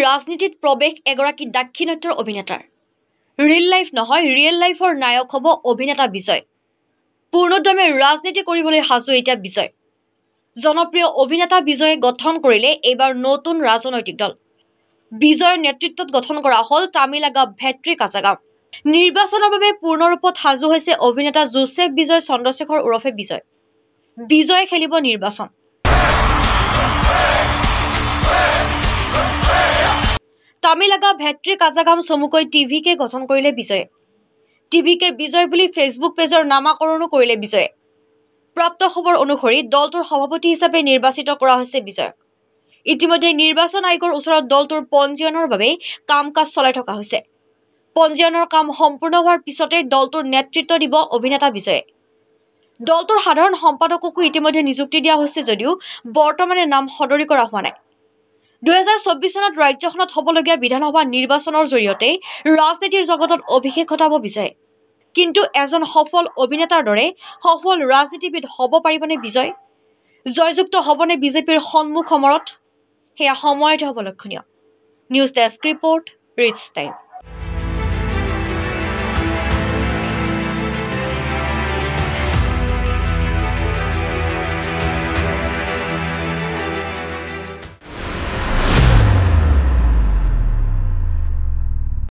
ৰাজনীতিত প্ৰৱেশ এগৰাকী দাক্ষিণাত্যৰ অভিনেতাৰ ৰিয়েল লাইফ নহয় ৰিয়েল লাইফৰ নায়ক হ'ব অভিনেতা বিজয় পূৰ্ণোদ্যমে ৰাজনীতি কৰিবলৈ সাজু এতিয়া বিজয় জনপ্ৰিয় অভিনেতা বিজয়ে গঠন কৰিলে এইবাৰ নতুন ৰাজনৈতিক দল বিজয়ৰ নেতৃত্বত গঠন কৰা হ'ল তামিলাগা ভেট্ৰি কাজাগাম নিৰ্বাচনৰ বাবে পূৰ্ণৰূপত সাজু হৈছে অভিনেতা জোচেফ বিজয় চন্দ্ৰশেখৰ ওৰফে বিজয়ে খেলিব নিৰ্বাচন তামিলাগা ভেট্ৰি কাজাগাম চমুকৈ টিভিকে গঠন কৰিলে বিজয়ে টিভিকে বিজয় বুলি ফেচবুক পেজৰ নামাকৰণো কৰিলে বিজয়ে প্ৰাপ্ত খবৰ অনুসৰি দলটোৰ সভাপতি হিচাপে নিৰ্বাচিত কৰা হৈছে বিজয়ক ইতিমধ্যে নিৰ্বাচন আয়োগৰ ওচৰত দলটোৰ পঞ্জীয়নৰ বাবে কাম-কাজ চলাই থকা হৈছে পঞ্জীয়নৰ কাম সম্পূৰ্ণ হোৱাৰ পিছতে দলটোৰ নেতৃত্ব দিব অভিনেতা বিজয়ে দলটোৰ সাধাৰণ সম্পাদককো ইতিমধ্যে নিযুক্তি দিয়া হৈছে যদিও বৰ্তমানে নাম সদৰি কৰা হোৱা নাই 2024 চনত ৰাজ্যখনত হ'বলগীয়া বিধানসভা নিৰ্বাচনৰ জৰিয়তে ৰাজনীতিৰ জগতত অভিষেক ঘটাব বিজয় কিন্তু এজন সফল অভিনেতাৰ দৰে সফল ৰাজনীতিবিদ হ'ব পাৰিবনে বিজয় জয়যুক্ত হ'বনে বিজেপিৰ সন্মুখ সমৰত হেয়া সময়তে হ'ব লক্ষণীয় news desk report reach time